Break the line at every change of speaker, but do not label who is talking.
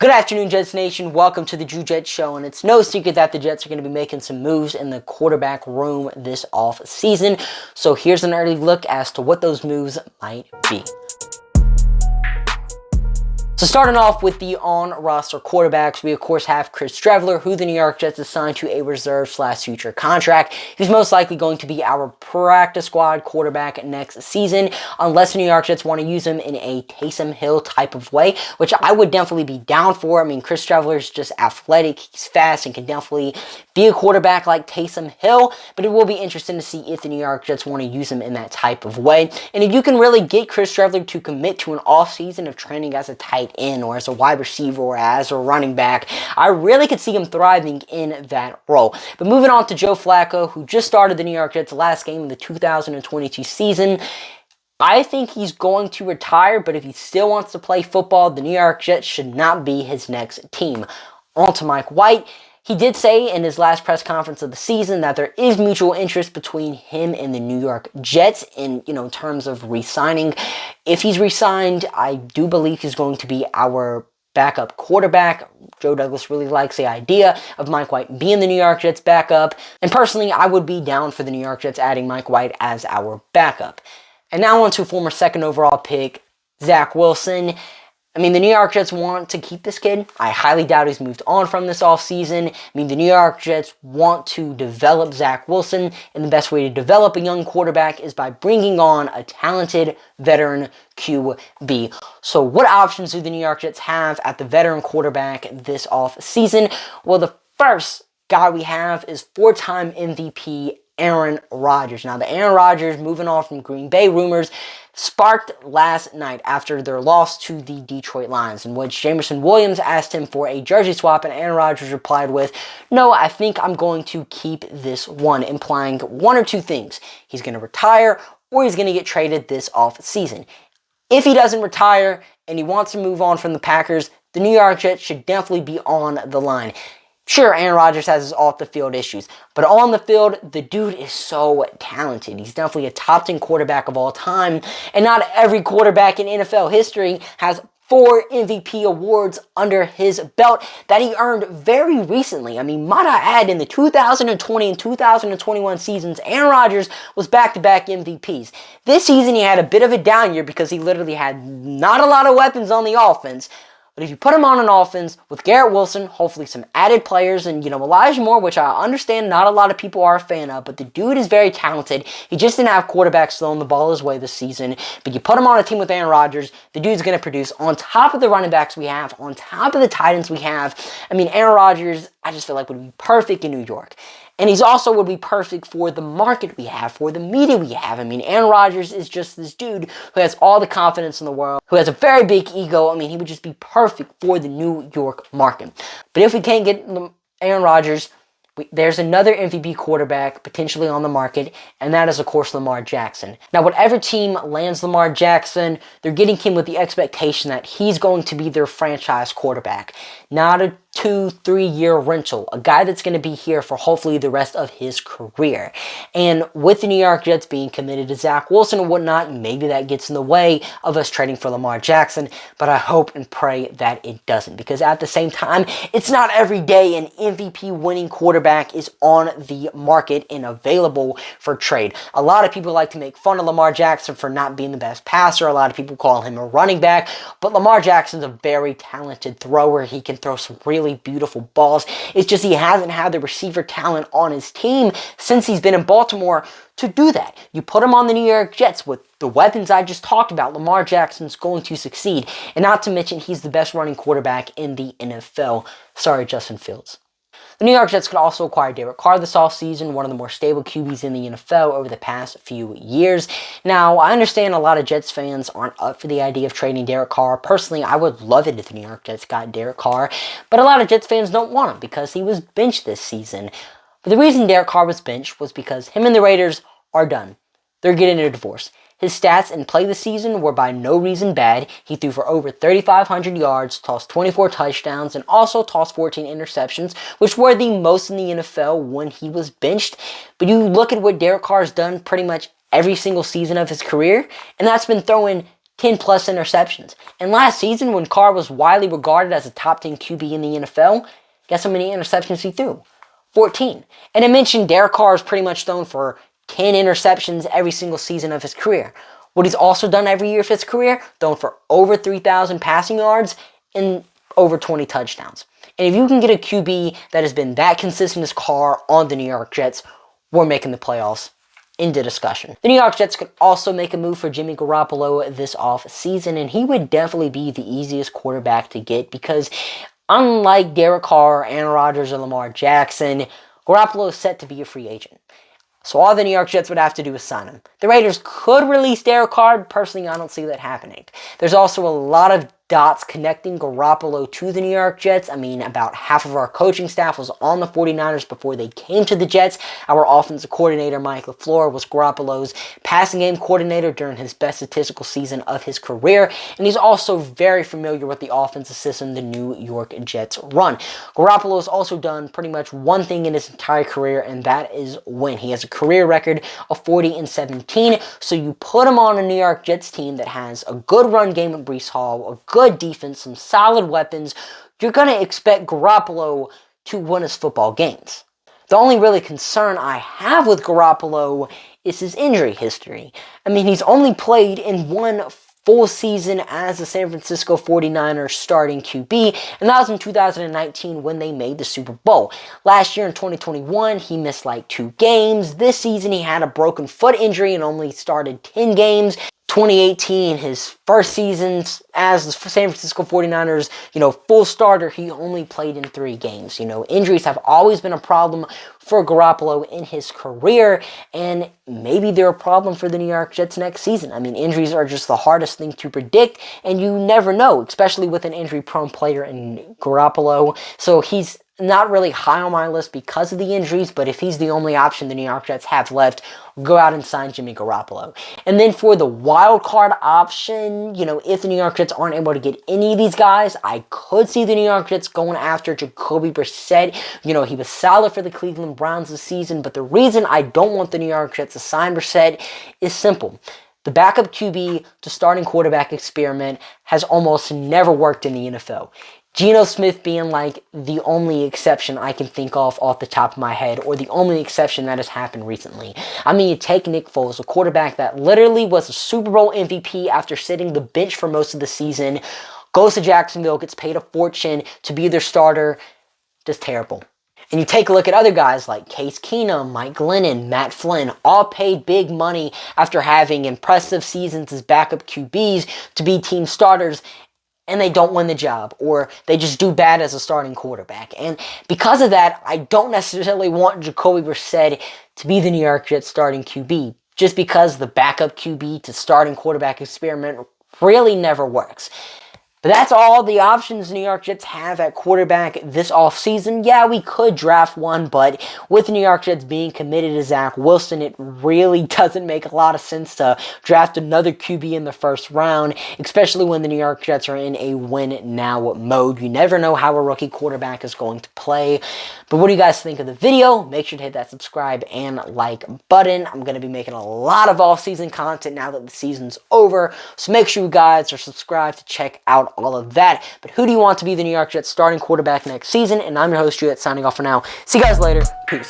Good afternoon, Jets Nation. Welcome to the Drew Jets Show, and it's no secret that the Jets are going to be making some moves in the quarterback room this off season. So here's an early look as to what those moves might be. So starting off with the on-roster quarterbacks, we of course have Chris Streveler, who the New York Jets assigned to a reserve/future contract. He's most likely going to be our practice squad quarterback next season, unless the New York Jets want to use him in a Taysom Hill type of way, which I would definitely be down for. I mean, Chris Streveler is just athletic, he's fast, and can definitely be a quarterback like Taysom Hill, but it will be interesting to see if the New York Jets want to use him in that type of way. And if you can really get Chris Streveler to commit to an offseason of training as a tight end or as a wide receiver or as a running back, I really could see him thriving in that role. But moving on to Joe Flacco, who just started the New York Jets' last game of the 2022 season. I think he's going to retire, but if he still wants to play football, the New York Jets should not be his next team. On to Mike White. He did say in his last press conference of the season that there is mutual interest between him and the New York Jets in terms of re-signing. If he's re-signed, I do believe he's going to be our backup quarterback. Joe Douglas really likes the idea of Mike White being the New York Jets backup. And personally, I would be down for the New York Jets adding Mike White as our backup. And now on to former second overall pick, Zach Wilson. I mean, the New York Jets want to keep this kid. I highly doubt he's moved on from this offseason. I mean, the New York Jets want to develop Zach Wilson, and the best way to develop a young quarterback is by bringing on a talented veteran QB. So what options do the New York Jets have at the veteran quarterback this offseason? Well, the first guy we have is four-time MVP Aaron Rodgers. Now, the Aaron Rodgers moving on from Green Bay rumors sparked last night after their loss to the Detroit Lions, in which Jameson Williams asked him for a jersey swap, and Aaron Rodgers replied with, "No, I think I'm going to keep this one," implying one or two things. He's going to retire or he's going to get traded this off-season. If he doesn't retire and he wants to move on from the Packers, the New York Jets should definitely be on the line. Sure, Aaron Rodgers has his off-the-field issues, but on the field, the dude is so talented. He's definitely a top 10 quarterback of all time, and not every quarterback in NFL history has 4 MVP awards under his belt that he earned very recently. I mean, might I add, in the 2020 and 2021 seasons, Aaron Rodgers was back-to-back MVPs. This season, he had a bit of a down year because he literally had not a lot of weapons on the offense. But if you put him on an offense with Garrett Wilson, hopefully some added players, and, Elijah Moore, which I understand not a lot of people are a fan of, but the dude is very talented. He just didn't have quarterbacks throwing the ball his way this season. But you put him on a team with Aaron Rodgers, the dude's going to produce on top of the running backs we have, on top of the tight ends we have. I mean, Aaron Rodgers, I just feel like would be perfect in New York. And he's also would be perfect for the market we have, for the media we have. I mean, Aaron Rodgers is just this dude who has all the confidence in the world, who has a very big ego. I mean, he would just be perfect for the New York market. But if we can't get Aaron Rodgers, there's another MVP quarterback potentially on the market, and that is, of course, Lamar Jackson. Now, whatever team lands Lamar Jackson, they're getting him with the expectation that he's going to be their franchise quarterback, not a 2-3 year rental, a guy that's going to be here for hopefully the rest of his career. And with the New York Jets being committed to Zach Wilson and whatnot, maybe that gets in the way of us trading for Lamar Jackson, but I hope and pray that it doesn't, because at the same time, it's not every day an MVP winning quarterback is on the market and available for trade. A lot of people like to make fun of Lamar Jackson for not being the best passer. A lot of people call him a running back, but Lamar Jackson's a very talented thrower. He can throw some really beautiful balls. It's just he hasn't had the receiver talent on his team since he's been in Baltimore to do that. You put him on the New York Jets with the weapons I just talked about, Lamar Jackson's going to succeed. And not to mention, he's the best running quarterback in the NFL. Sorry, Justin Fields. The New York Jets could also acquire Derek Carr this offseason, one of the more stable QBs in the NFL over the past few years. Now, I understand a lot of Jets fans aren't up for the idea of trading Derek Carr. Personally, I would love it if the New York Jets got Derek Carr, but a lot of Jets fans don't want him because he was benched this season. But the reason Derek Carr was benched was because him and the Raiders are done. They're getting a divorce. His stats in play this season were by no reason bad. He threw for over 3,500 yards, tossed 24 touchdowns, and also tossed 14 interceptions, which were the most in the NFL when he was benched. But you look at what Derek Carr's done pretty much every single season of his career, and that's been throwing 10 plus interceptions. And last season, when Carr was widely regarded as a top 10 QB in the NFL, guess how many interceptions he threw? 14. And I mentioned Derek Carr is pretty much thrown for 10 interceptions every single season of his career. What he's also done every year of his career, thrown for over 3,000 passing yards and over 20 touchdowns. And if you can get a QB that has been that consistent as Carr on the New York Jets, we're making the playoffs. Into discussion. The New York Jets could also make a move for Jimmy Garoppolo this offseason, and he would definitely be the easiest quarterback to get because unlike Derek Carr, Aaron Rodgers, or Lamar Jackson, Garoppolo is set to be a free agent. So all the New York Jets would have to do is sign him. The Raiders could release Derek Carr. Personally, I don't see that happening. There's also a lot of dots connecting Garoppolo to the New York Jets. I mean, about half of our coaching staff was on the 49ers before they came to the Jets. Our offensive coordinator, Mike LaFleur, was Garoppolo's passing game coordinator during his best statistical season of his career, and he's also very familiar with the offensive system the New York Jets run. Garoppolo has also done pretty much one thing in his entire career, and that is win. He has a career record of 40-17, so you put him on a New York Jets team that has a good run game with Breece Hall, a good defense, some solid weapons, you're going to expect Garoppolo to win his football games. The only really concern I have with Garoppolo is his injury history. I mean, he's only played in one full season as the San Francisco 49ers starting QB, and that was in 2019 when they made the Super Bowl. Last year in 2021, he missed like 2 games. This season, he had a broken foot injury and only started 10 games. 2018, his first season as the San Francisco 49ers, full starter, he only played in 3 games. Injuries have always been a problem for Garoppolo in his career, and maybe they're a problem for the New York Jets next season. I mean, injuries are just the hardest thing to predict, and you never know, especially with an injury-prone player in Garoppolo. So he's not really high on my list because of the injuries, but if he's the only option the New York Jets have left, go out and sign Jimmy Garoppolo. And then for the wild card option, if the New York Jets aren't able to get any of these guys, I could see the New York Jets going after Jacoby Brissett. He was solid for the Cleveland Browns this season, but the reason I don't want the New York Jets to sign Brissett is simple. The backup QB to starting quarterback experiment has almost never worked in the NFL. Geno Smith being like the only exception I can think of off the top of my head, or the only exception that has happened recently. I mean, you take Nick Foles, a quarterback that literally was a Super Bowl MVP after sitting the bench for most of the season, goes to Jacksonville, gets paid a fortune to be their starter, just terrible. And you take a look at other guys like Case Keenum, Mike Glennon, Matt Flynn, all paid big money after having impressive seasons as backup QBs to be team starters, and they don't win the job, or they just do bad as a starting quarterback. And because of that, I don't necessarily want Jacoby Brissett to be the New York Jets starting QB, just because the backup QB to starting quarterback experiment really never works. But that's all the options New York Jets have at quarterback this offseason. Yeah, we could draft one, but with the New York Jets being committed to Zach Wilson, it really doesn't make a lot of sense to draft another QB in the first round, especially when the New York Jets are in a win-now mode. You never know how a rookie quarterback is going to play. But what do you guys think of the video? Make sure to hit that subscribe and like button. I'm going to be making a lot of off-season content now that the season's over, so make sure you guys are subscribed to check out all of that. But who do you want to be the New York Jets starting quarterback next season? And I'm your host, Juliet, signing off for now. See you guys later. Peace.